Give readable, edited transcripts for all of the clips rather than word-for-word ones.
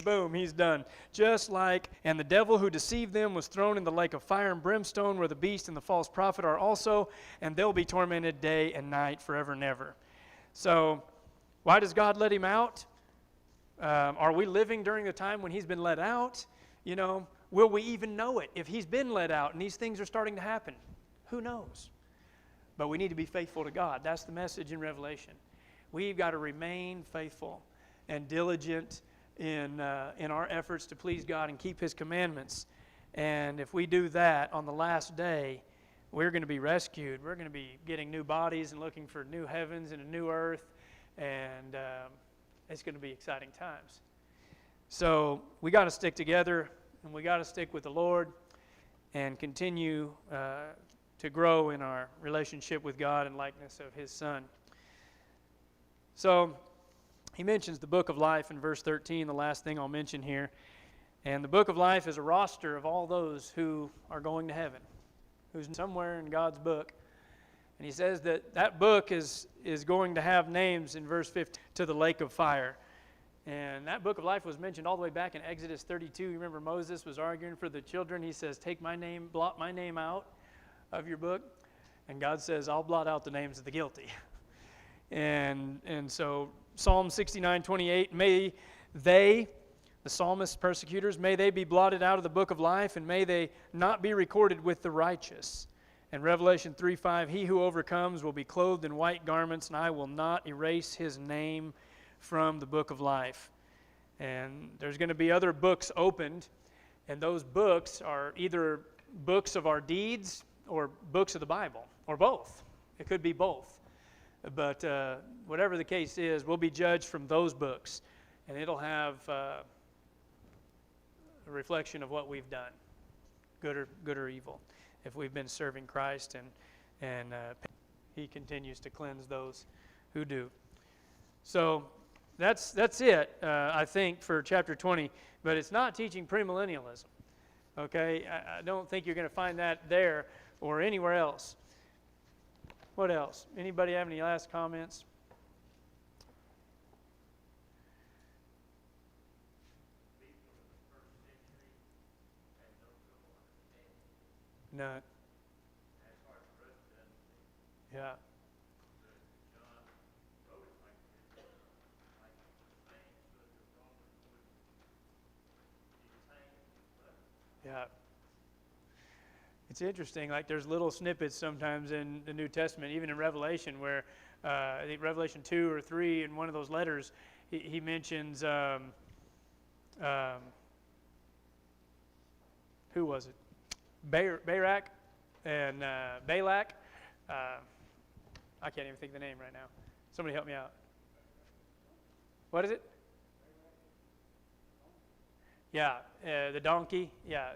Boom, he's done. Just like, and the devil who deceived them was thrown in the lake of fire and brimstone, where the beast and the false prophet are also, and they'll be tormented day and night forever and ever. So, why does God let him out? Are we living during the time when he's been let out? You know, will we even know it if he's been let out and these things are starting to happen? Who knows? But we need to be faithful to God. That's the message in Revelation. We've got to remain faithful and diligent in our efforts to please God and keep his commandments. And if we do that on the last day, we're going to be rescued. We're going to be getting new bodies and looking for new heavens and a new earth. And it's going to be exciting times. So we got to stick together, and we got to stick with the Lord and continue to grow in our relationship with God and likeness of his Son. So he mentions the book of life in verse 13, the last thing I'll mention here. And the book of life is a roster of all those who are going to heaven, who's somewhere in God's book. And he says that that book is going to have names in verse 15 to the lake of fire. And that book of life was mentioned all the way back in Exodus 32. You remember Moses was arguing for the children. He says, take my name, blot my name out of your book. And God says, I'll blot out the names of the guilty. And so Psalm 69:28, may they, the psalmist's persecutors, may they be blotted out of the book of life, and may they not be recorded with the righteous. And Revelation 3:5, he who overcomes will be clothed in white garments, and I will not erase his name from the book of life. And there's going to be other books opened, and those books are either books of our deeds or books of the Bible, or both. It could be both. But whatever the case is, we'll be judged from those books, and it'll have a reflection of what we've done, good or evil, if we've been serving Christ, and he continues to cleanse those who do. So that's it, I think, for chapter 20. But it's not teaching premillennialism. Okay, I don't think you're going to find that there or anywhere else. What else? Anybody have any last comments? None. Yeah. Yeah. It's interesting, like there's little snippets sometimes in the New Testament, even in Revelation, where I think Revelation 2 or 3, in one of those letters, he mentions, who was it? Barak and Balak. I can't even think of the name right now. Somebody help me out. What is it? Yeah, the donkey. Yeah,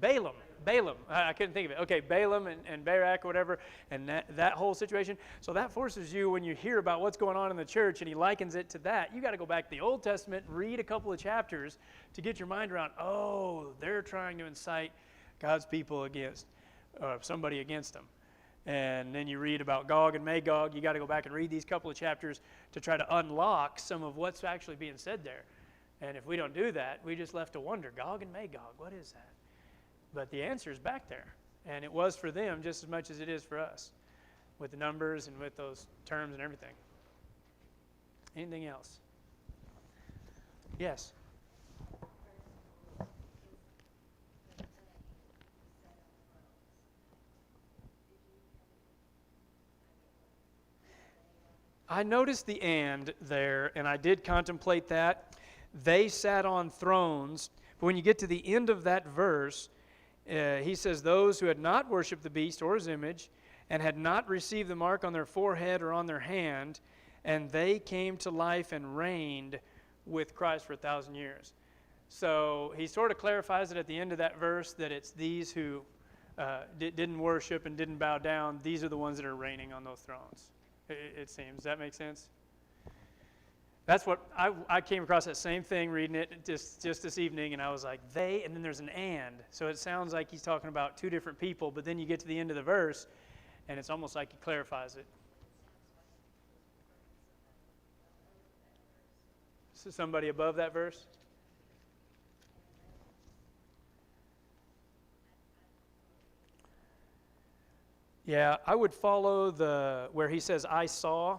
Balaam. I couldn't think of it. Okay, Balaam and Barak or whatever, and that whole situation. So that forces you, when you hear about what's going on in the church, and he likens it to that, you got to go back to the Old Testament, read a couple of chapters to get your mind around, oh, they're trying to incite God's people against somebody against them. And then you read about Gog and Magog. You got to go back and read these couple of chapters to try to unlock some of what's actually being said there. And if we don't do that, we just left to wonder, Gog and Magog, what is that? But the answer is back there. And it was for them just as much as it is for us, with the numbers and with those terms and everything. Anything else? Yes? I noticed the "and" there, and I did contemplate that. They sat on thrones. But when you get to the end of that verse, he says, those who had not worshipped the beast or his image, and had not received the mark on their forehead or on their hand, and they came to life and reigned with Christ for 1,000 years. So he sort of clarifies it at the end of that verse that it's these who didn't worship and didn't bow down. These are the ones that are reigning on those thrones. It seems. Does that make sense? That's what I came across, that same thing reading it just this evening, and I was like, they, and then there's an and. So it sounds like he's talking about two different people, but then you get to the end of the verse, and it's almost like he clarifies it. Somebody above that verse? Yeah, I would follow where he says, I saw.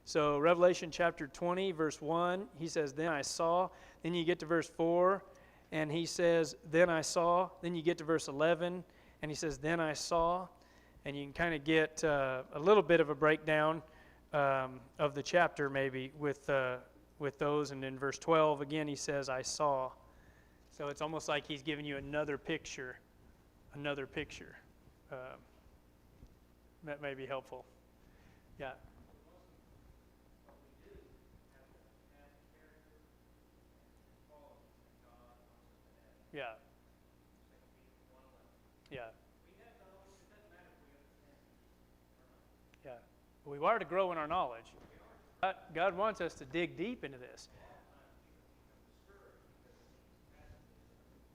So Revelation chapter 20, verse 1, he says, then I saw. Then you get to verse 4, and he says, then I saw. Then you get to verse 11, and he says, then I saw. And you can kind of get a little bit of a breakdown of the chapter maybe with those. And in verse 12, again, he says, I saw. So it's almost like he's giving you another picture. That may be helpful. Yeah. Yeah. Yeah. Yeah. We are to grow in our knowledge. God wants us to dig deep into this.